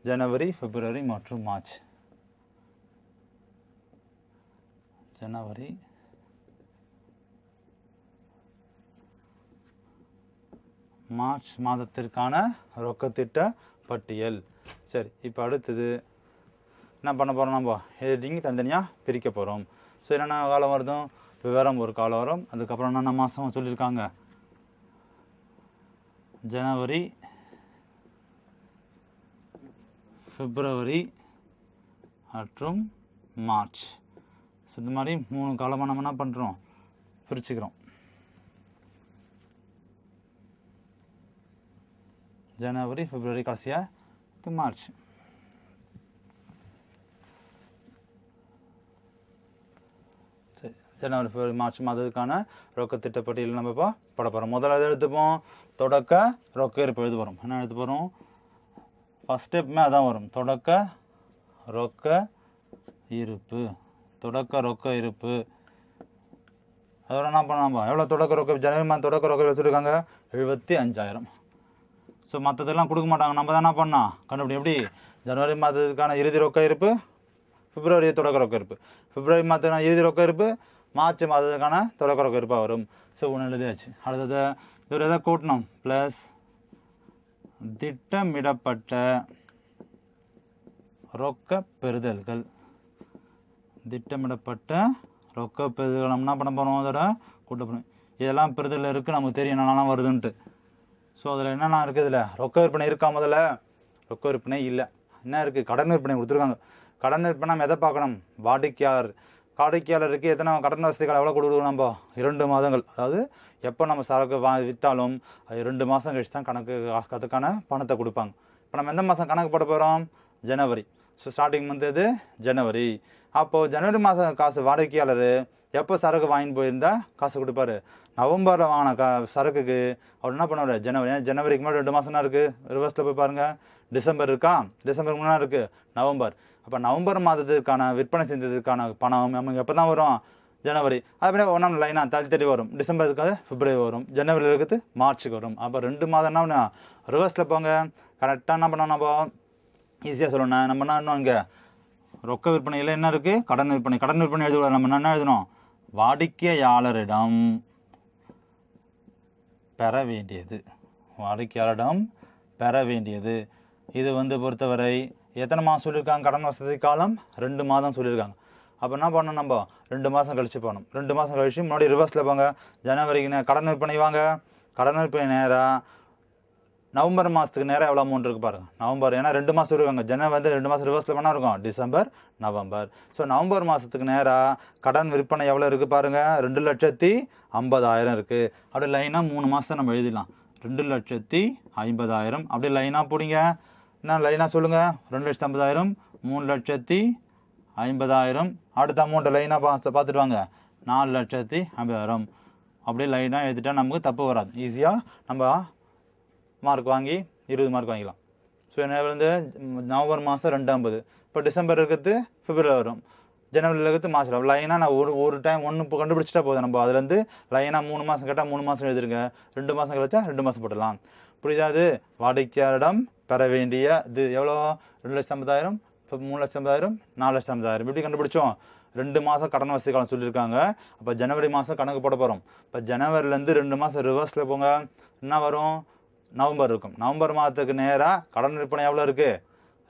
ஜனவரி, பிப்ரவரி மற்றும் மார்ச். ஜனவரி, மார்ச் மாதத்திற்கான ரொக்கத்திட்ட பட்டியல். சரி, இப்போ அடுத்தது என்ன பண்ண போகிறோம்? நம்ம எடிட்டிங் தனித்தனியாக பிரிக்க போகிறோம். ஸோ என்னென்ன காலம் வருதும், விவரம் ஒரு காலம் வரும். அதுக்கப்புறம் என்னென்ன மாதம் சொல்லியிருக்காங்க? ஜனவரி, பிப்ரவரி மற்றும் மார்ச். ஸோ இந்த மாதிரி 3 காலமாக நம்ம என்ன பண்ணுறோம்? பிரிச்சுக்கிறோம். ஜனவரி, பிப்ரவரி, கடைசியாக மார்ச். சரி, ஜனவரி, பிப்ரவரி, மார்ச் மாதத்துக்கான ரொக்க திட்டப்பட்டியல் நம்ம இப்போ பட போகிறோம். முதல்ல எடுத்துப்போம், தொடக்க ரொக்க இருப்பு எழுத போகிறோம். என்ன எழுத போகிறோம்? ஃபஸ்ட் ஸ்டெப்புமே அதான் வரும், தொடக்க ரொக்க இருப்பு. தொடக்க ரொக்க இருப்பு அதோட என்ன பண்ணாம்பா, எவ்வளோ தொடக்க ரொக்க? ஜனவரி மாதம் தொடக்க ரொக்க வச்சுருக்காங்க 75,000. ஸோ மற்றதெல்லாம் கொடுக்க மாட்டாங்க, நம்ம தான் என்ன பண்ணோம் கண்டுபிடி. எப்படி? ஜனவரி மாதத்துக்கான இறுதி ரொக்க இருப்பு, பிப்ரவரி தொடக்க ரொக்க இருப்பு, பிப்ரவரி மாதத்துக்கான இறுதி ரொக்க இருப்பு, மார்ச் மாதத்துக்கான தொடக்க ரொக்க இருப்பாக வரும். ஸோ ஒன்று எழுதியாச்சு. அடுத்தது இதில் எதாவது கூட்டணும், ப்ளஸ் திட்டமிடப்பட்ட ரொக்க பெறுதல்கள். திட்டமிடப்பட்ட ரொக்க பெறுதல்கள் நம்ம என்ன பண்ண போகிறோம்? அதோட கூட்டப்படும். இதெல்லாம் பெறுதல் இருக்குது, நமக்கு தெரியும் என்னெல்லாம் வருதுன்ட்டு. ஸோ அதில் என்னென்ன இருக்குது? இதில் ரொக்க விற்பனை இருக்கா? முதல்ல ரொக்க விற்பனை இல்லை. என்ன இருக்குது? கடன் விற்பனை கொடுத்துருக்காங்க. கடன் விற்பனை நம்ம எதை பார்க்கணும்? வாடிக்கையாளர். வாடிக்கையாளருக்கு எத்தனை கடன் வசதிகள் எவ்வளோ கொடுக்கணும்? நம்ம 2 மாதங்கள். அதாவது எப்போ நம்ம சரக்கு விற்றாலும் அது 2 மாதம் கழிச்சு தான் அதுக்கான பணத்தை கொடுப்பாங்க. இப்போ நம்ம எந்த மாதம் கணக்கு போட போகிறோம்? ஜனவரி. ஸோ ஸ்டார்டிங் மந்த் எது? ஜனவரி. அப்போது ஜனவரி மாதம் காசு வாடிக்கையாளர் எப்போ சரக்கு வாங்கிட்டு போயிருந்தா காசு கொடுப்பாரு? நவம்பரில் வாங்கின சரக்குக்கு அவர் என்ன பண்ணுவார்? ஜனவரி. ஜனவரிக்கு முன்னாடி 2 மாதம் தான் இருக்குது. ரிவர்ஸில் போய் பாருங்கள், டிசம்பர் இருக்கா? டிசம்பருக்கு முன்னாடி இருக்குது நவம்பர். அப்போ நவம்பர் மாதத்துக்கான விற்பனை செஞ்சதுக்கான பணம் நமக்கு எப்போ தான் வரும்? ஜனவரி. அதுமாதிரி ஒன்றாம் லைனாக தள்ளி வரும். டிசம்பருக்கு பிப்ரவரி வரும், ஜனவரியில் இருக்கிறது மார்ச்சுக்கு வரும். அப்போ 2 மாதம் என்ன ரிவர்ஸில் போங்க. கரெக்டாக என்ன பண்ணோம்? நம்ம ஈஸியாக சொல்லணும். நம்ம என்ன இன்னும் இங்கே ரொக்க விற்பனையில் என்ன இருக்குது? கடன் விற்பனை. கடன் விற்பனை எழுதுவோம். நம்ம என்ன எழுதணும்? வாடிக்கையாளரிடம் பெற வேண்டியது. வாடிக்கையாளரிடம் பெற வேண்டியது. இது பொறுத்தவரை எத்தனை மாதம் சொல்லியிருக்காங்க? கடன் வசதி காலம் 2 மாதம் சொல்லியிருக்காங்க. அப்போ என்ன பண்ணணும்? நம்ம 2 மாதம் கழிச்சு போகணும். 2 மாதம் கழிச்சு முன்னாடி ரிவர்ஸில் போங்க. ஜனவரிக்கு கடன் விற்பனை வாங்க. கடன் விற்பனை நேராக நவம்பர் மாதத்துக்கு நேராக எவ்வளோ அமௌண்ட் இருக்குது பாருங்கள். நவம்பர், ஏன்னா 2 மாதம் இருக்காங்க. ஜனவரி 2 மாதம் ரிவர்ஸில் பண்ணால் இருக்கும், டிசம்பர், நவம்பர். ஸோ நவம்பர் மாதத்துக்கு நேராக கடன் விற்பனை எவ்வளோ இருக்குது பாருங்கள்? 2,50,000 இருக்குது. அப்படியே லைனாக 3 மாதத்தை நம்ம எழுதிடலாம். 2,50,000 அப்படியே லைனாக போடிங்க. என்ன லைனாக சொல்லுங்கள்? 2,50,000, 3,50,000. அடுத்த அமௌண்ட்டை லைனாக பார்த்துட்டு வாங்க, 4,50,000. அப்படியே லைனாக எழுதிட்டா நமக்கு தப்பு வராது. ஈஸியாக நம்ம மார்க் வாங்கி 20 மார்க் வாங்கிக்கலாம். ஸோ என்ன நவம்பர் மாதம் 250. இப்போ டிசம்பர் இருக்கிறது பிப்ரவரி வரும், ஜனவரியில் இருக்கிறது மார்ச் வரும். லைனாக நான் ஒரு டைம் ஒன்று இப்போ கண்டுபிடிச்சிட்டா போதும். நம்ம அதுலேருந்து லைனாக 3 மாதம் கேட்டால் 3 மாதம் எழுதிருங்க, 2 மாதம் கழிச்சா 2 மாதம் போடலாம். புரியுதா? அது வாடிக்கையாளரிடம் பெற வேண்டிய இது எவ்வளோ? 2,50,000, இப்போ 3,50,000, 4,50,000. எப்படி கண்டுபிடிச்சோம்? 2 மாதம் கடன் வசதி காலம் சொல்லியிருக்காங்க. அப்போ ஜனவரி மாதம் கணக்கு போட போகிறோம். இப்போ ஜனவரிலேருந்து 2 மாதம் ரிவர்ஸில் போங்க. என்ன வரும்? நவம்பர் இருக்கும். நவம்பர் மாதத்துக்கு நேராக கடன் விற்பனை எவ்வளோ இருக்குது?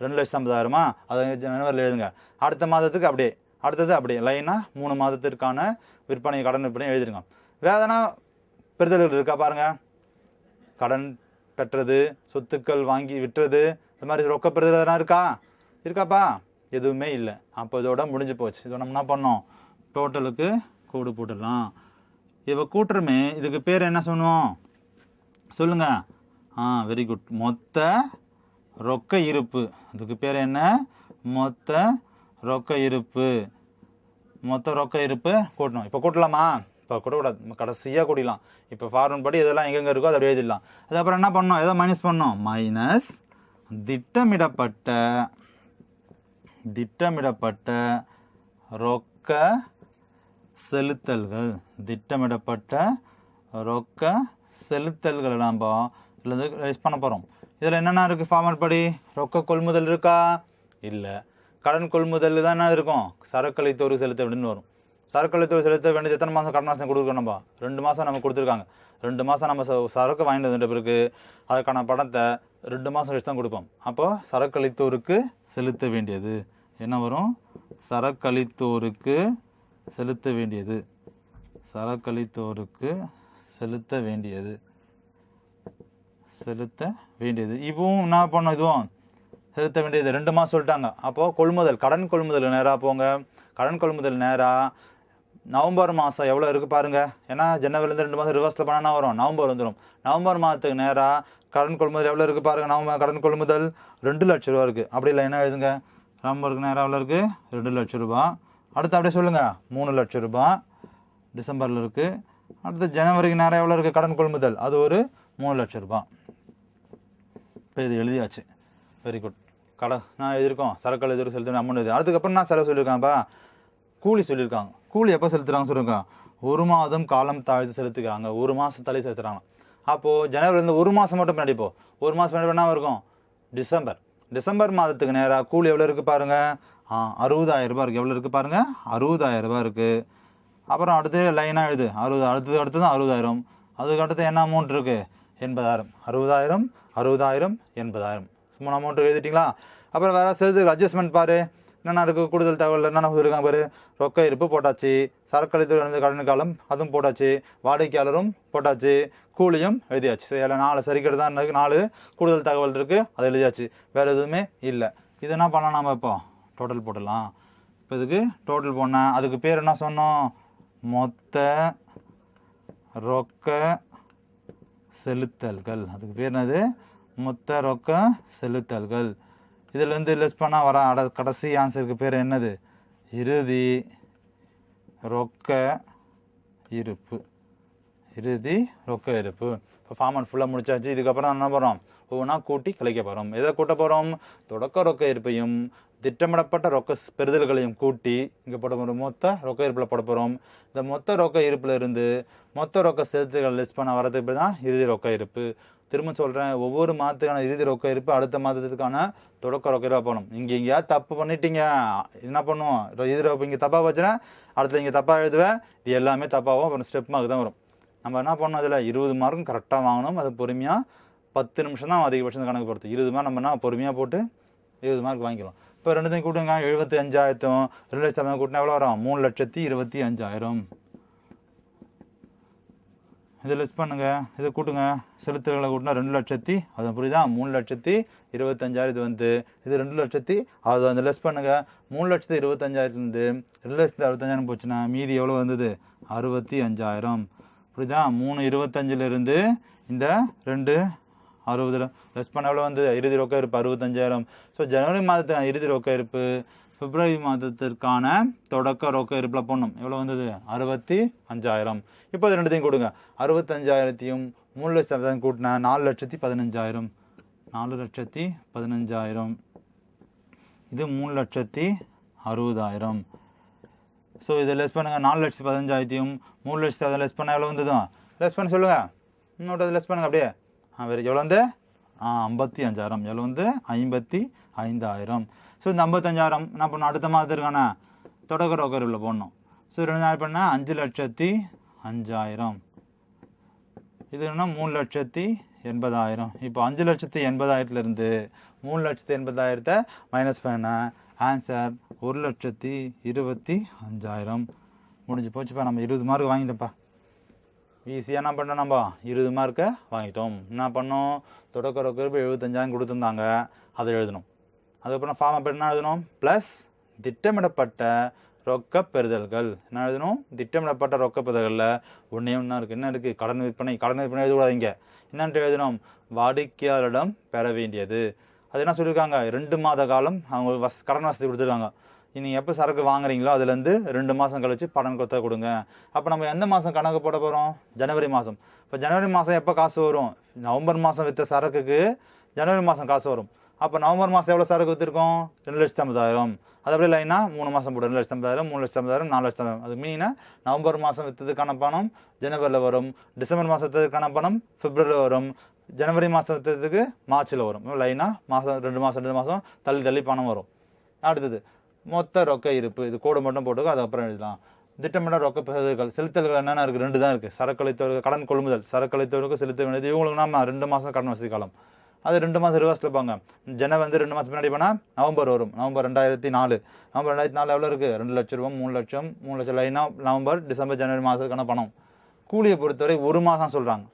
2,50,000. அதை ஜனவரியில் எழுதுங்க. அடுத்த மாதத்துக்கு அப்படியே, அடுத்தது அப்படியே லைனாக 3 மாதத்திற்கான விற்பனை கடன் விற்பனை எழுதிருங்க. வேதனா பெறுதல்கள் இருக்கா பாருங்கள். கடன் பெற்றது, சொத்துக்கள் வாங்கி விற்றது, இந்த மாதிரி ரொக்க பெறுதல் எதனா இருக்காப்பா? எதுவுமே இல்லை. அப்போ இதோட முடிஞ்சு போச்சு. இதோட நம்ம என்ன பண்ணோம்? டோட்டலுக்கு கோடு போட்டுடலாம். இப்போ கூட்டுறமே, இதுக்கு பேர் என்ன சொன்னோம் சொல்லுங்க? Very good. மொத்த ரொக்க இருப்பு. அதுக்கு பேர் என்ன? மொத்த ரொக்க இருப்பு. மொத்த ரொக்க இருப்பு கூட்டணும். இப்போ கூட்டலாமா? இப்போ கூட்டக்கூடாது, கடைசியாக கூட்டிடலாம். இப்போ ஃபார்முலா படி இதெல்லாம் எங்கெங்கே இருக்கோ அதை எழுதிடலாம். அதுக்கப்புறம் என்ன பண்ணோம்? எதை மைனஸ் பண்ணோம்? மைனஸ் திட்டமிடப்பட்ட ரொக்க செலுத்தல்கள். திட்டமிடப்பட்ட ரொக்க செலுத்தல்களை நம்ம இதுலேருந்து ரைஸ் பண்ண போகிறோம். இதில் என்னென்ன இருக்குது ஃபார்மட் படி? ரொக்க கொள்முதல் இருக்கா? இல்லை. கடன் கொள்முதல் தான் என்ன இருக்கும்? சரக்களித்தோருக்கு செலுத்த அப்படின்னு வரும். சரக்களித்தோர் செலுத்த வேண்டியது எத்தனை மாதம் கடன் மாதம் கொடுக்கணும்? நம்ம 2 மாதம் நம்ம கொடுத்துருக்காங்க. 2 மாதம் நம்ம சரக்கு வாங்கிட்டு வந்துட்ட பிறகு அதுக்கான பணத்தை 2 மாதம் கழிச்சு தான் கொடுப்போம். அப்போது சரக்களித்தோருக்கு செலுத்த வேண்டியது என்ன வரும்? சரக்களித்தோருக்கு செலுத்த வேண்டியது. சரக்களித்தோருக்கு செலுத்த வேண்டியது. செலுத்த வேண்டியது. இப்பவும் என்ன பண்ணோம்? இதுவும் செலுத்த வேண்டியது 2 மாதம் சொல்லிட்டாங்க. அப்போது கொள்முதல், கடன் கொள்முதல் நேராக போங்க. கடன் கொள்முதல் நேராக நவம்பர் மாதம் எவ்வளோ இருக்குது பாருங்கள். ஏன்னா ஜனவரிலேருந்து 2 மாதம் ரிவர்ஸில் பண்ணா வரும், நவம்பர் வந்துடும். நவம்பர் மாதத்துக்கு நேராக கடன் கொள்முதல் எவ்வளோ இருக்குது பாருங்கள். நவம்பர் கடன் கொள்முதல் 2 லட்ச ரூபா இருக்குது. அப்படி இல்லை என்ன எழுதுங்க? நவம்பருக்கு நேராக எவ்வளோ இருக்குது? 2 லட்ச ரூபா. அடுத்து அப்படியே சொல்லுங்கள், 3 லட்ச ரூபா டிசம்பரில் இருக்குது. அடுத்து ஜனவரிக்கு நேரம் எவ்வளோ இருக்குது கடன் கொள்முதல்? அது ஒரு 3 லட்ச ரூபா. இப்போ இது எழுதியாச்சு. Very good. நான் எழுதியிருக்கோம் சரக்கு எதிர்ப்பு செலுத்த அமௌண்ட் இது. அதுக்கப்புறம் நான் செலவு சொல்லியிருக்காங்கப்பா, கூலி சொல்லியிருக்காங்க. கூலி எப்போ செலுத்துகிறாங்க சொல்லியிருக்காங்க? 1 மாதம் காலம் தாழ்த்து செலுத்துக்கிறாங்க. 1 மாதம் தள்ளி செலுத்துகிறாங்க. அப்போது ஜனவரிலேருந்து 1 மாதம் மட்டும் பின்னாடி 1 மாதம் பின்னாடி என்ன இருக்கும்? டிசம்பர் மாதத்துக்கு நேராக கூலி எவ்வளோ இருக்குது பாருங்கள்? 60,000 ரூபா இருக்குது. எவ்வளோ இருக்குது பாருங்கள்? 60,000 ரூபா இருக்குது. அப்புறம் அடுத்து லைனாக எழுது 60. அடுத்து தான் 60,000. அதுக்கடுத்து என்ன அமௌண்ட் இருக்குது? 80,000. 60,000 60,000 80,000. 3 அமௌண்ட் எழுதிட்டிங்களா? அப்புறம் வேறு சேர்த்து அட்ஜஸ்ட்மெண்ட் பாரு. என்னென்ன இருக்குது? கூடுதல் தகவல் என்னென்ன சொல்லியிருக்காங்க பாரு. ரொக்க இருப்பு போட்டாச்சு, சரக்களித்தோர் கடன் காலம் அதுவும் போட்டாச்சு, வாடிக்கையாளரும் போட்டாச்சு, கூலியும் எழுதியாச்சு. சரி, 4 சரிக்கட்டு தான் இருக்குது. 4 கூடுதல் தகவல் இருக்குது, அதை எழுதியாச்சு. வேறு எதுவுமே இல்லை. இது என்ன பண்ணலாம்? நம்ம இப்போ டோட்டல் போடலாம். இப்போ இதுக்கு டோட்டல் போனால் அதுக்கு பேர் என்ன சொன்னோம்? மொத்த ரொக்க செலுத்தல்கள். அதுக்கு பேர் என்னது? மொத்த ரொக்க செலுத்தல்கள். இதிலேருந்து லெஸ் பண்ணால் வர கடைசி ஆன்சருக்கு பேர் என்னது? இறுதி ரொக்க இருப்பு. இறுதி ரொக்க இருப்பு. இப்போ ஃபார்மட் ஃபுல்லாக முடிச்சாச்சு. இதுக்கப்புறம் என்ன பண்ணுறோம்? ஒவ்வொன்றா கூட்டி கழிக்க போகிறோம். எதை கூட்ட போகிறோம்? தொடக்க ரொக்க இருப்பையும் திட்டமிடப்பட்ட ரொக்க பெறுதல்களையும் கூட்டி இங்கே போட போகிறோம். மொத்த ரொக்க இருப்பில் போட போகிறோம். இந்த மொத்த ரொக்க இருப்பில் இருந்து மொத்த ரொக்க செலுத்துகள் லிஸ்ட் பண்ண வரதுக்கு தான் இறுதி ரொக்க இருப்பு. திரும்ப சொல்கிறேன், ஒவ்வொரு மாதத்துக்கான இறுதி ரொக்க இருப்பு அடுத்த மாதத்துக்கான தொடக்க ரொக்க இருப்பாக போகணும். இங்கே எங்கேயாவது தப்பு பண்ணிட்டீங்க என்ன பண்ணுவோம்? இறுதி ரொக்க இங்கே தப்பாக வச்சுன்னா அடுத்து இங்கே தப்பாக எழுதுவேன். இது எல்லாமே தப்பாகவும் அப்புறம் ஸ்டெப் மார்க் தான் வரும். நம்ம என்ன பண்ணணும்? அதில் 20 மார்க்கும் கரெக்டாக வாங்கணும். அது பொறுமையாக 10 நிமிஷம் தான் அதிகபட்சம் கணக்கு போடுறது. 20 மார்க் நம்ம என்ன பொறுமையாக போட்டு 20 மார்க் வாங்கிக்கலாம். இப்போ ரெண்டுத்தையும் கூட்டுங்க. 75,000 2 லட்சம் கூட்டினா எவ்வளோ வரும்? 3,25,000. இதை லெஸ் பண்ணுங்க, இதை கூட்டுங்க. செலுத்துகளை கூட்டினா 2 லட்சத்தி, அது புரியுதா? 3,25,000 இது வந்து இது 2 லட்சத்தி. அது அந்த லெஸ் பண்ணுங்க. 3,25,000 2,65,000 போச்சுன்னா மீதி எவ்வளோ வந்தது? 65,000. புரியுதா? 3,25,000 இந்த 2,60 லெஸ் பண்ண எவ்வளோ வந்து இறுதி ரொக்க இருப்பு 65,000. ஸோ ஜனவரி மாதத்துக்கான இறுதி ரொக்க இருப்பு பிப்ரவரி மாதத்திற்கான தொடக்க ரொக்க இருப்பில் போடணும். எவ்வளோ வந்தது? 65,000. இப்போ இது ரெண்டுத்தையும் கொடுங்க. 65,000 3 லட்சம் கூட்டினா 4,15,000. 4,15,000. இது 3,60,000. ஸோ இதை லெஸ் பண்ணுங்கள். 4,15,000 3 லட்சத்தி லெஸ் பண்ணால் எவ்வளோ வந்ததும் லெஸ் பண்ண சொல்லுங்கள். இன்னொரு லெஸ் பண்ணுங்கள் அப்படியே. வேறு எவ்வளோ வந்து 55,000. எவ்வளோ வந்து 55,000. ஸோ இந்த 55,000 என்ன பண்ணணும்? அடுத்த மாதத்திற்கான தொடக்க ரொக்க இருப்பில் போடணும். ஸோ 2 பண்ணால் 5,05,000. இது என்ன? 3,80,000. இப்போ 5,80,000 3,80,000 மைனஸ் பண்ண ஆன்சர் 1,25,000. முடிஞ்சு போச்சுப்பா. நம்ம 20 மார்க் வாங்கிட்டோம்ப்பா. ஈஸியாக என்ன பண்ணோம்? நம்ம 20 மார்க்கை வாங்கிட்டோம். என்ன பண்ணோம்? தொடக்க ரொக்க இருப்பு 75,000 கொடுத்துருந்தாங்க, அதை எழுதணும். அதுக்கப்புறம் ஃபார்ம் அப்போ என்ன எழுதணும்? ப்ளஸ் திட்டமிடப்பட்ட ரொக்க பெறுதல்கள். என்ன எழுதணும்? திட்டமிடப்பட்ட ரொக்க பெறுதல்களில் ஒன்றே ஒன்றா இருக்குது. என்ன இருக்குது? கடன் விற்பனை. கடன் விற்பனை எழுதக்கூடாது. இங்கே என்னன்ட்டு எழுதணும்? வாடிக்கையாளரிடம் பெற வேண்டியது. அது என்ன சொல்லியிருக்காங்க? 2 மாத காலம் அவங்க கடன் வசதி கொடுத்துருக்காங்க. நீங்கள் எப்போ சரக்கு வாங்குறீங்களோ அதுலேருந்து 2 மாதம் கழிச்சு பணம் கொத்த கொடுங்க. அப்போ நம்ம எந்த மாதம் கணக்கு போட போகிறோம்? ஜனவரி மாதம். இப்போ ஜனவரி மாதம் எப்போ காசு வரும்? நவம்பர் மாதம் விற்ற சரக்குக்கு ஜனவரி மாதம் காசு வரும். அப்போ நவம்பர் மாதம் எவ்வளோ சரக்கு விற்றுருக்கோம்? 2,50,000. அது அப்படியே லைனா 3 மாதம் போடும். 2,50,000, 3,50,000, 4,50,000. அது மீனா நவம்பர் மாதம் விற்றதுக்கான பணம் ஜனவரியில் வரும், டிசம்பர் மாதத்துக்கான பணம் பிப்ரவரியில் வரும், ஜனவரி மாதம் விற்றதுக்கு மார்ச்சில் வரும். லைனா மாதம் 2 மாதம் தள்ளி தள்ளி பணம் வரும். அடுத்தது மொத்த ரொக்க இருப்பு. இது கோடு மட்டும் போட்டுக்கோ, அது அப்புறம் எழுதலாம். திட்டமிட்ட ரொக்க பெறுதல்கள். செலுத்தல்கள் என்னென்ன இருக்குது? 2 தான் இருக்குது. சரக்களித்தவருக்கு கடன் கொள்முதல், சரக்களித்தவருக்கு செலுத்த வேண்டியது. இவங்களுக்கு நம்ம 2 மாதம் கடன் வசதி காலம். அது 2 மாதம் ரிவர்ஸில் பாங்க. ஜன வந்து 2 மாதம் பின்னாடி போனால் நவம்பர் வரும். நவம்பர் 2004. நவம்பர் 2004 எவ்வளோ இருக்குது? 2 லட்ச ரூபா, 3 லட்சம், 3 லட்சம் லைனாக நவம்பர், டிசம்பர், ஜனவரி மாதத்துக்கான பணம். கூலியை பொறுத்தவரை 1 மாதம் சொல்கிறாங்க.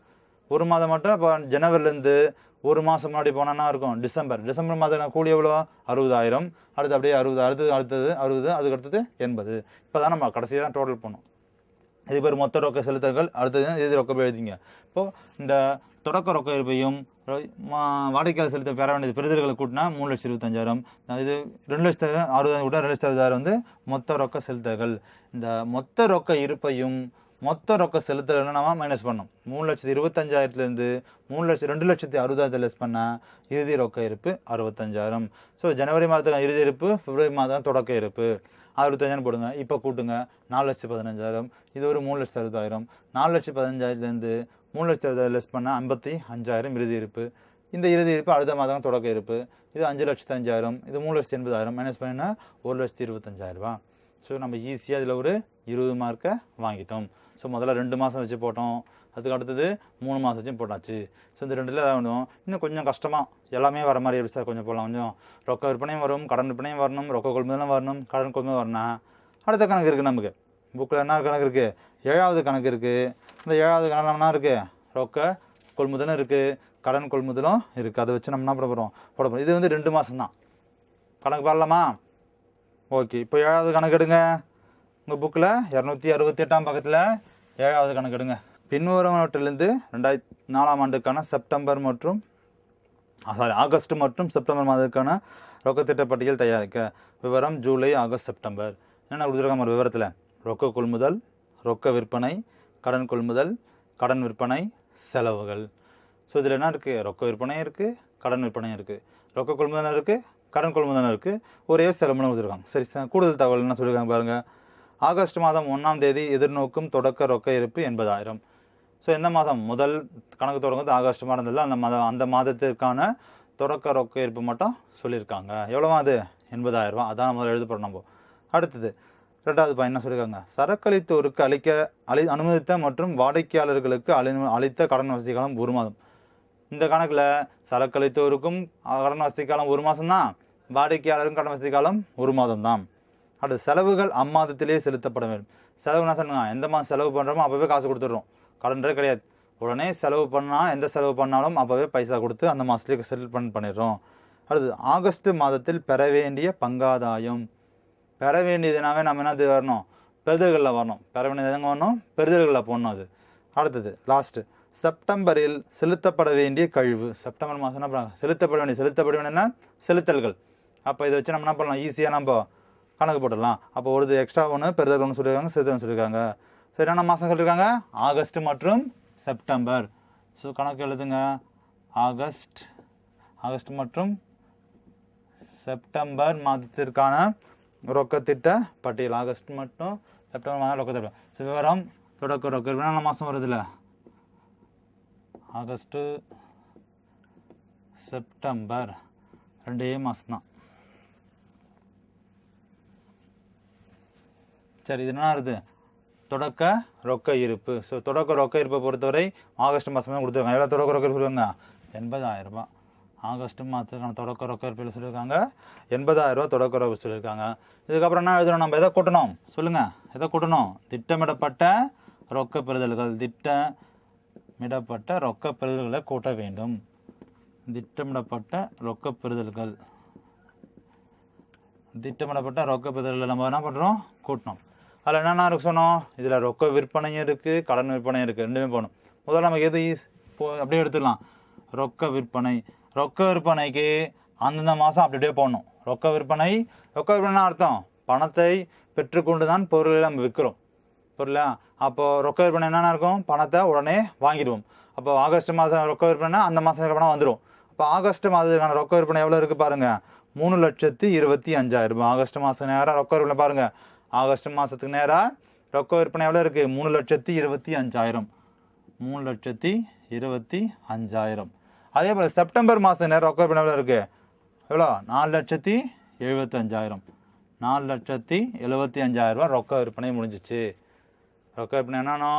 1 மாதம் மட்டும். இப்போ ஜனவரிலேருந்து 1 மாதம் முன்னாடி போனோன்னா இருக்கும் டிசம்பர் மாதம் கூலி எவ்வளோ? 60,000. அடுத்து அப்படியே 60, அடுத்தது 60, அதுக்கு அடுத்தது 80. இப்போ தான் நம்ம கடைசியாக தான் டோட்டல் பண்ணோம். இது பேர் மொத்த ரொக்க செலுத்தல்கள். அடுத்தது இது ரொக்க எழுதிங்க. இப்போது இந்த தொடக்க ரொக்க இருப்பையும் வாடிக்கையாளர் செலுத்த பெற வேண்டியது பெறுதல்களை கூட்டினா 3,25,000. இது 2,60,000 கூட 2,60,000 வந்து மொத்த ரொக்க செலுத்தல்கள். இந்த மொத்த ரொக்க இருப்பையும் மொத்த ரொக்க செலுத்தல்கள் நம்ம மைனஸ் பண்ணோம். 3,25,000லேருந்து 2,60,000 லெஸ் பண்ணால் இறுதி ரொக்க இருப்பு 65,000. ஸோ ஜனவரி மாதத்துக்கு இறுதி இருப்பு, பிப்ரவரி மாதம் தொடக்க இருப்பு 65,000 போடுங்க. இப்போ கூட்டுங்க 4,15,000. இது ஒரு 3,60,000. 4,15,000லேருந்து 3,60,000 லெஸ் பண்ணால் 55,000 இறுதி இருப்பு. இந்த இறுதி இருப்பு அடுத்த மாதம் தொடக்க இருப்பு. இது 5,05,000. இது 3,80,000 மைனஸ் பண்ணினா 1,25,000. ஸோ நம்ம ஈஸியாக இதில் ஒரு 20 மார்க்கை வாங்கிட்டோம். ஸோ முதல்ல 2 மாதம் வச்சு போட்டோம். அதுக்கு அடுத்தது 3 மாதம் வச்சும் போட்டாச்சு. ஸோ இந்த 2ல் ஏதாவது வேணும். இன்னும் கொஞ்சம் கஷ்டமாக எல்லாமே வர மாதிரி எப்படி சார் கொஞ்சம் போடலாம்? கொஞ்சம் ரொக்க விற்பனையும் வரும், கடன் விற்பனையும் வரணும், ரொக்க கொள்முதலும் வரணும், கடன் கொள்முதல் வரணும். அடுத்த கணக்கு இருக்குது நமக்கு. புக்கில் என்ன கணக்கு இருக்குது? 7வது கணக்கு இருக்குது. இந்த 7வது கணக்கு என்ன இருக்குது? ரொக்க கொள்முதலும் இருக்குது, கடன் கொள்முதலும் இருக்குது. அதை வச்சு நம்ம என்ன போட போகிறோம். இது வந்து 2 மாதம் தான். கணக்கு பாடலாமா? ஓகே. இப்போ 7வது கணக்கு எடுங்க. உங்கள் புக்கில் 268ஆம் பக்கத்தில் 7வது கணக்கு எடுங்க. பின்வருவனவற்றிலிருந்து 2004ஆம் ஆண்டுக்கான ஆகஸ்ட் மற்றும் செப்டம்பர் மாதத்துக்கான ரொக்க திட்ட பட்டியல் தயாரிக்க. விவரம் ஜூலை, ஆகஸ்ட், செப்டம்பர். என்னென்ன கொடுத்துருக்காங்க ஒரு விவரத்தில்? ரொக்க கொள்முதல், ரொக்க விற்பனை, கடன் கொள்முதல், கடன் விற்பனை, செலவுகள். ஸோ இதில் என்ன இருக்குது? ரொக்க விற்பனையும் இருக்குது, கடன் விற்பனையும் இருக்குது, ரொக்க கொள்முதலும் இருக்குது, கடன் கொள்முதலும் இருக்குது, ஒரே செலவுன்னு கொடுத்துருக்காங்க. சரி, கூடுதல் தகவல் என்ன சொல்லியிருக்காங்க பாருங்கள். ஆகஸ்ட் மாதம் 1ஆம் தேதி எதிர்நோக்கும் தொடக்க ரொக்க இருப்பு 80,000. ஸோ எந்த மாதம்? முதல் கணக்கு தொடங்குறது ஆகஸ்ட் மாதம் இருந்ததில்ல, அந்த மாதத்திற்கான தொடக்க ரொக்க இருப்பு மட்டும் சொல்லியிருக்காங்க. எவ்வளோ அது? 80,000. அதான் முதல்ல எழுத போகிறோம் நம்ம. அடுத்தது 2வது பாயிண்ட் என்ன சொல்லியிருக்காங்க? சரக்களித்தோருக்கு அனுமதித்த மற்றும் வாடிக்கையாளர்களுக்கு அளித்த கடன் வசதி காலம் 1 மாதம். இந்த கணக்கில் சரக்களித்தோருக்கும் கடன் வசதி காலம் 1 மாதம் தான், வாடிக்கையாளருக்கும் கடன் வசதி காலம் 1 மாதம் தான். அடுத்து செலவுகள் அம்மாதத்திலே செலுத்தப்பட வேண்டும். செலவுனா சொல்லுங்க, எந்த மாதம் செலவு பண்ணுறோமோ அப்போவே காசு கொடுத்துட்றோம். கடன்றே கிடையாது. உடனே செலவு பண்ணால் எந்த செலவு பண்ணாலும் அப்போவே பைசா கொடுத்து அந்த மாதத்துலேயே செட்டில்மெண்ட் பண்ணிடுறோம். அடுத்து ஆகஸ்ட் மாதத்தில் பெற வேண்டிய பங்காதாயம். பெற வேண்டியதுனாவே நம்ம என்னது வரணும்? பெறுதல்களில் வரணும். பெற வேண்டியது எங்கே வரணும்? பெறுதல்களில் போடணும். அது அடுத்தது லாஸ்ட்டு செப்டம்பரில் செலுத்தப்பட வேண்டிய கழிவு. செப்டம்பர் மாதம் என்ன பண்ணுறாங்க? செலுத்தப்பட வேண்டியதுன்னா செலுத்தல்கள். அப்போ இதை வச்சு நம்ம என்ன பண்ணலாம்? ஈஸியாக நம்ம கணக்கு போட்டுடலாம். அப்போ ஒரு எக்ஸ்ட்ரா ஒன்று பெறுதல் ஒன்று சொல்லியிருக்காங்க, செலுத்தல் சொல்லியிருக்காங்க. சரி, என்ன மாதம் சொல்லியிருக்காங்க? ஆகஸ்ட் மற்றும் செப்டம்பர். ஸோ கணக்கு எழுதுங்க. ஆகஸ்ட் மற்றும் செப்டம்பர் மாதத்திற்கான ரொக்கத்திட்ட பட்டியல். ஆகஸ்ட் மற்றும் செப்டம்பர் மாதம் ரொக்கத்திட்ட. ஸோ விவரம் தொடக்க ரொக்க என்ன மாதம் வருதுல்ல? ஆகஸ்ட்டு, செப்டம்பர் 2 மாதம் தான். சரி, இது என்ன இருக்குது? தொடக்க ரொக்க இருப்பு. ஸோ தொடக்க ரொக்க இருப்பை பொறுத்தவரை ஆகஸ்ட் மாதம் தான் கொடுத்துருக்காங்க. எவ்வளோ தொடக்க ரொக்க இருப்பு சொல்லுவாங்க? 80,000. ஆகஸ்ட் மாதத்துக்கான தொடக்க ரொக்க இருப்பில் சொல்லியிருக்காங்க 80,000 தொடக்க ரொக்க சொல்லியிருக்காங்க. இதுக்கப்புறம் என்ன எழுதணும்? நம்ம எதை கூட்டணும் சொல்லுங்கள்? எதை கூட்டணும்? திட்டமிடப்பட்ட ரொக்க பெறுதல்கள். திட்டமிடப்பட்ட ரொக்க பெறுதல்களை கூட்ட வேண்டும். திட்டமிடப்பட்ட ரொக்க பெறுதல்கள் நம்ம என்ன பண்ணுறோம்? கூட்டணும். அதில் என்னென்ன இருக்கு சொன்னோம்? இதில் ரொக்க விற்பனையும் இருக்குது, கடன் விற்பனையும் இருக்குது, ரெண்டுமே போகணும். முதல்ல நமக்கு எது அப்படியே எடுத்துடலாம். ரொக்க விற்பனைக்கு அந்தந்த மாதம் அப்படியே போடணும். ரொக்க விற்பனை அர்த்தம் பணத்தை பெற்றுக்கொண்டு தான் பொருளை நம்ம விற்கிறோம். பொருளா? அப்போது ரொக்க விற்பனை என்னென்ன இருக்கும்? பணத்தை உடனே வாங்கிடுவோம். அப்போ ஆகஸ்ட் மாதம் ரொக்க விற்பனைனா அந்த மாதம் பணம் வந்துடும். அப்போ இப்போ ஆகஸ்ட் மாதத்துக்கான ரொக்க விற்பனை எவ்வளோ இருக்குது பாருங்கள், 3,25,000. ஆகஸ்ட் மாதம் நேராக ரொக்க விற்பனை பாருங்கள், ஆகஸ்ட் மாதத்துக்கு நேராக ரொக்க விற்பனை எவ்வளோ இருக்குது, 3,25,000. 3,25,000. அதே போல் செப்டம்பர் மாதம் நேரம் ரொக்க விற்பனை எவ்வளோ இருக்குது, எவ்வளோ, 4,75,000. 4,75,000 ரொக்க விற்பனை முடிஞ்சிச்சு. ரொக்க விற்பனை என்னன்னா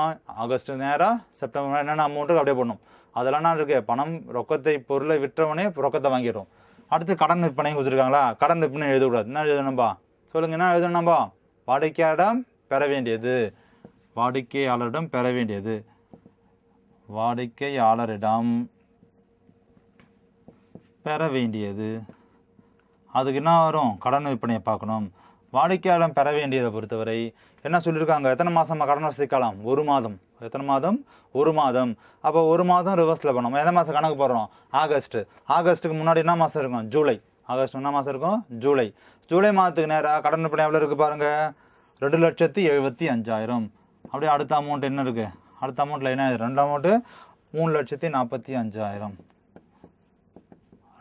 ஆகஸ்ட் நேரம் செப்டம்பர் என்னென்ன அமௌண்ட்டு அப்படியே போடணும். அதெல்லாம் நான் இருக்கு, பணம் ரொக்கத்தை பொருளை விற்றவனே ரொக்கத்தை வாங்கிடும். அடுத்து கடன் விற்பனை கொடுத்துருக்காங்களா, கடன் விற்பனை எழுதக்கூடாது. என்ன எழுதணும்பா சொல்லுங்க, என்ன எழுதணும்பா, வாடிக்கையாளரிடம் பெற வேண்டியது, வாடிக்கையாளரிடம் பெற வேண்டியது, வாடிக்கையாளரிடம் பெற வேண்டியது. அதுக்கு என்ன வரும், கடன் விற்பனையை பார்க்கணும். வாடிக்கையாளர் பெற வேண்டியதை பொறுத்தவரை என்ன சொல்லியிருக்காங்க, எத்தனை மாதமாக கடன் வசதி காலம், 1 மாதம். எத்தனை மாதம், 1 மாதம். அப்போ 1 மாதம் ரிவர்ஸில் பண்ணோம். எந்த மாதம் கணக்கு போடுறோம், ஆகஸ்ட்டு. ஆகஸ்ட்டுக்கு முன்னாடி என்ன மாதம் இருக்கும், ஜூலை. ஆகஸ்ட் என்ன மாதம் இருக்கும், ஜூலை. ஜூலை மாதத்துக்கு நேராக கடன் விற்பனை எவ்வளோ இருக்குது பாருங்கள், 2,75,000. அப்படியே அடுத்த அமௌண்ட் என்ன இருக்குது, அடுத்த அமௌண்ட்டில் என்ன, 2 அமௌண்ட்டு 3,45,000.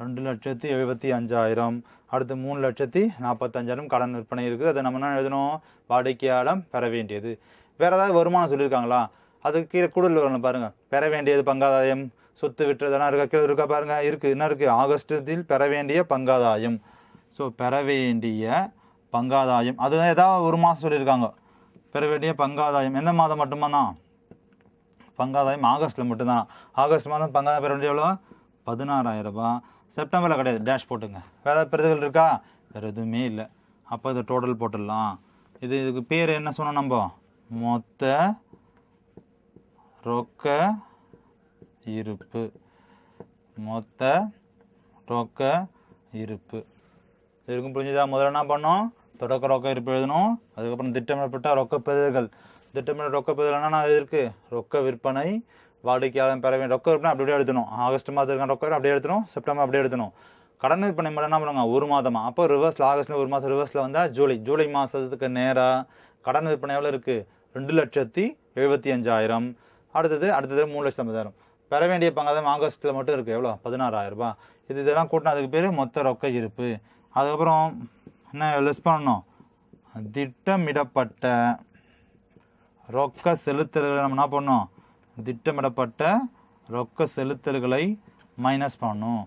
2,75,000. அடுத்து 3,45,000 கடன் விற்பனை இருக்குது. அதை நம்ம என்ன எழுதணும், வாடிக்கையாளர் பெற வேண்டியது. வேறு ஏதாவது வருமானம் சொல்லியிருக்காங்களா, அதுக்கு கீழே கூடுதல் வரணும் பாருங்கள், பெற வேண்டியது பங்காதாயம், சொத்து விற்றதெல்லாம் இருக்கா, கீழே இருக்கா பாருங்கள், இருக்குது. என்ன இருக்குது, ஆகஸ்டத்தில் பெற வேண்டிய பங்காதாயம். ஸோ பெற வேண்டிய பங்காதாயம், அது ஏதாவது ஒரு மாதம் சொல்லியிருக்காங்க. பெற வேண்டிய பங்காதாயம் எந்த மாதம் மட்டும்தான், பங்காதாயம் ஆகஸ்ட்டில் மட்டும்தான். ஆகஸ்ட் மாதம் பங்காதாயம் பெற வேண்டிய எவ்வளோ, 16,000 ரூபாய். செப்டம்பரில் கிடையாது, டேஷ் போட்டுங்க. வேறு ஏதாவது பெறுதல் இருக்கா, வேறு எதுவுமே இல்லை. அப்போ இது டோட்டல் போட்டுடலாம். இதுக்கு பேர் என்ன சொன்னோம் நம்ம, மொத்த ரொக்க இருப்பு. மொத்த ரொக்க இருப்பு இருக்கும், புரிஞ்சுதா. முதல்ல என்ன பண்ணோம், தொடக்க ரொக்க இருப்பு எழுதணும். அதுக்கப்புறம் திட்டமிடப்பட்ட ரொக்க பெறுதல்கள். திட்டமிட்ட ரொக்க பெறுதல் என்னன்னா இருக்குது, ரொக்க விற்பனை, வாடிக்கையாளர் பெற வேண்டிய ரொக்க விற்பனை அப்படியே எடுத்தணும். ஆகஸ்ட் மாதத்துக்கான ரொக்க அப்படியே எடுத்தணும், செப்டம்பர் அப்படியே எடுத்தணும். கடன் விற்பனை மட்டும் என்ன பண்ணுவாங்க, 1 மாதமா. அப்போ ரிவர்ஸில் ஆகஸ்ட்டில் 1 மாதம் ரிவர்ஸில் வந்தால் ஜூலை. ஜூலை மாதத்துக்கு நேராக கடன் விற்பனை எவ்வளோ இருக்குது, 2,75,000. அடுத்தது 3,50,000. பெற வேண்டிய பங்காதாயம் ஆகஸ்ட்டில் மட்டும் இருக்குது, எவ்வளோ, 16,000 ரூபாய். இதெல்லாம் கூட்டினா அதுக்கு பேர் மொத்த ரொக்க இருப்பு. அதுக்கப்புறம் என்ன லெஸ் பண்ணணும், திட்டமிடப்பட்ட ரொக்க செலுத்தல்களை நம்ம என்ன பண்ணணும், திட்டமிடப்பட்ட ரொக்க செலுத்தல்களை மைனஸ் பண்ணணும்.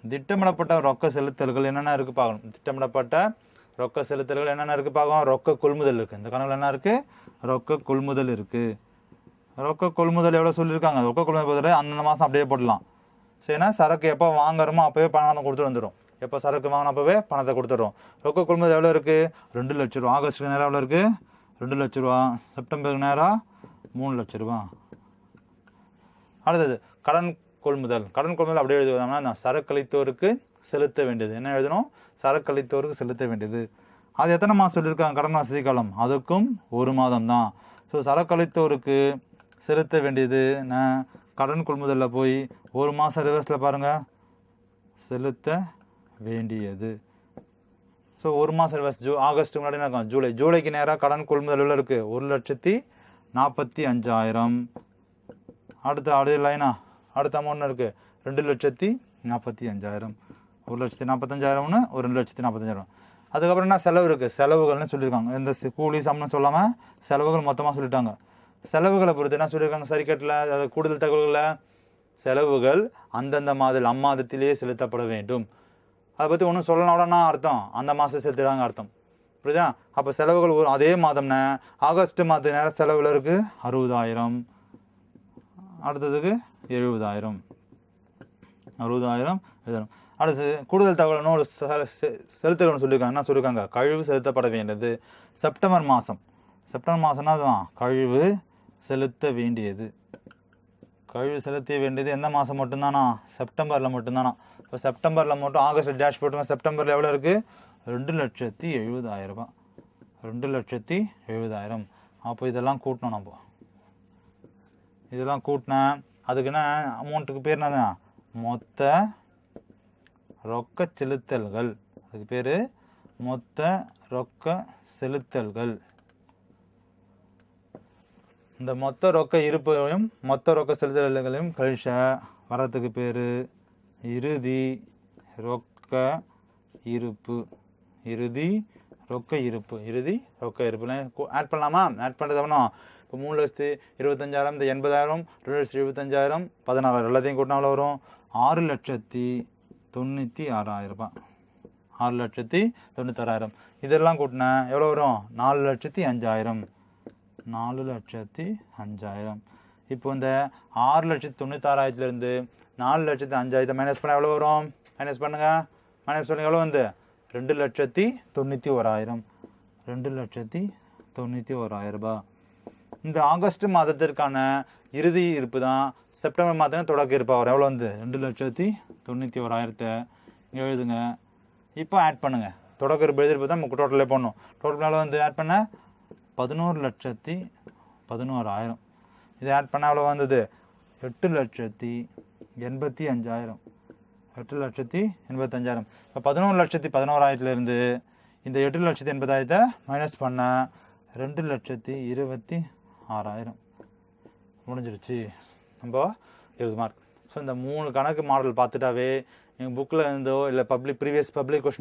திட்டமிடப்பட்ட ரொக்க செலுத்தல்கள் என்னென்ன இருக்குது பார்க்கணும். திட்டமிடப்பட்ட ரொக்க செலுத்தல்கள் என்னென்ன இருக்குது பார்க்கணும். ரொக்க கொள்முதல் இருக்குது, இந்த கணக்கில் என்ன இருக்குது, ரொக்க கொள்முதல் இருக்குது. ரொக்க கொள்முதல் எவ்வளோ சொல்லியிருக்காங்க, ரொக்க கொள்முதல் பொறுத்தவரை அந்தந்த மாதம் அப்படியே போடலாம். சரினா சரக்கு எப்போ வாங்குறோமோ அப்போவே பணத்தை கொடுத்துட்டு வந்துடும். எப்போ சரக்கு வாங்கினா அப்போவே பணத்தை கொடுத்துட்றோம். ரொக்க கொள்முதல் எவ்வளோ இருக்குது, 2 லட்ச ரூபா. ஆகஸ்ட்டுக்கு நேரம் எவ்வளோ இருக்குது, 2 லட்ச ரூபா. செப்டம்பருக்கு நேரம் 3 லட்ச ரூபா. அடுத்தது கடன் கொள்முதல். கடன் கொள்முதல் அப்படியே எழுதுவோம்னா சரக்களித்தோருக்கு செலுத்த வேண்டியது. என்ன எழுதணும், சரக்களித்தோருக்கு செலுத்த வேண்டியது. அது எத்தனை மாதம் சொல்லியிருக்காங்க, கடன் வசதி காலம், அதுக்கும் 1 மாதம் தான். ஸோ சரக்களித்தோருக்கு செலுத்த வேண்டியது கடன் கொள்முதலில் போய் 1 மாதம் ரிவர்ஸில் பாருங்கள், செலுத்த வேண்டியது. ஸோ 1 மாதம் ரிவர்ஸ் ஆகஸ்ட் முன்னாடி என்ன இருக்கும், ஜூலை. ஜூலைக்கு நேராக கடன் கொள்முதல் இருக்குது, 1,45,000. அடுத்த லைனா அடுத்த அமௌண்ட் இருக்குது, 2,45,000. 1,45,000 ஒரு 2,45,000. அதுக்கப்புறம் என்ன செலவு இருக்குது, செலவுகள்னு சொல்லியிருக்காங்க. இந்த கூலி சம்பளம் சொல்லாமல் செலவுகள் மொத்தமாக சொல்லிட்டாங்க. செலவுகளை பொறுத்து என்ன சொல்லியிருக்காங்க சரிக்கட்டில், அது கூடுதல் தகவல்களில், செலவுகள் அந்தந்த மாதத்தில் அம்மாதத்திலேயே செலுத்தப்பட வேண்டும். அதை பற்றி ஒன்றும் சொல்லணும்னா அர்த்தம் அந்த மாதம் செலுத்துகிறாங்க அர்த்தம், புரியுதா. அப்போ செலவுகள் அதே மாதம்னா ஆகஸ்ட் மாதத்து நேரம் செலவில் இருக்குது 60,000. அடுத்ததுக்கு 70,000. 60,000 எழுதணும். அடுத்து கூடுதல் தகவல் இன்னொரு செலுத்தணும்னு சொல்லியிருக்காங்க. என்ன சொல்லியிருக்காங்க, கழிவு செலுத்தப்பட வேண்டியது. செப்டம்பர் மாதம் செப்டம்பர் அதுதான் கழிவு செலுத்த வேண்டியது. கழிவு செலுத்த வேண்டியது எந்த மாதம் மட்டும்தானா, செப்டம்பரில் மட்டும்தானா. இப்போ செப்டம்பரில் மட்டும் ஆகஸ்ட் டேஷ் போட்டுங்க. செப்டம்பரில் எவ்வளோ இருக்குது, 2,70,000 ரூபாய். 2,70,000. அப்போ இதெல்லாம் கூட்டணும் நம்ம. இதெல்லாம் கூட்டினேன், அதுக்கு என்ன அமௌண்ட்டுக்கு பேர் என்னது, மொத்த ரொக்க செலுத்தல்கள். அதுக்கு பேர் மொத்த ரொக்க செலுத்தல்கள். இந்த மொத்த ரொக்க இருப்பையும் மொத்த ரொக்க செலுத்தல்களையும் கழிச்ச வரத்துக்கு பேர் இறுதி ரொக்க இருப்பு. இறுதி ரொக்க இருப்பு. இறுதி ரொக்க இருப்புன்னு ஆட் பண்ணலாமா? ஆட் பண்ணுறது எவ்வளோ? இப்போ 3,25,000, இந்த 80,000, 2,75,000, 16,000 எல்லாத்தையும் கூட்டினா எவ்வளோ வரும்? 6,96,000 ரூபாய். 6,96,000. இதெல்லாம் கூட்டினா எவ்வளோ வரும்? 4,05,000. 4,05,000. இப்போ இந்த 6,96,000 4,05,000 மைனஸ் பண்ணால் எவ்வளோ வரும்? மைனஸ் பண்ணுங்க. மைனஸ் பண்ணுங்க. எவ்வளோ வந்து? 2,91,000. 2,91,000 ரூபாய். இந்த ஆகஸ்ட் மாதத்திற்கான இறுதி இருப்பு தான் செப்டம்பர் மாதம் தொடக்க இருப்பு வரும். எவ்வளோ வந்து? 2,91,000 இங்கே எழுதுங்க. இப்போ ஆட் பண்ணுங்க. தொடக்க இருப்பு எழுதிருப்பு தான் நமக்கு டோட்டலே போடணும். டோட்டல் வந்து ஆட் பண்ண 11,11,000. இதை ஆட் பண்ண எவ்வளோ வந்தது? 8,85,000. 8,85,000. இப்போ 11,11,000 இந்த 8,80,000 மைனஸ் பண்ண 2,26,000 முடிஞ்சிருச்சு. நம்ம 20 மார்க். ஸோ இந்த 3 கணக்கு மாடல் பார்த்துட்டாவே நீங்கள் புக்கில் இருந்தோ இல்லை ப்ரீவியஸ் பப்ளிக் கொஸ்டின்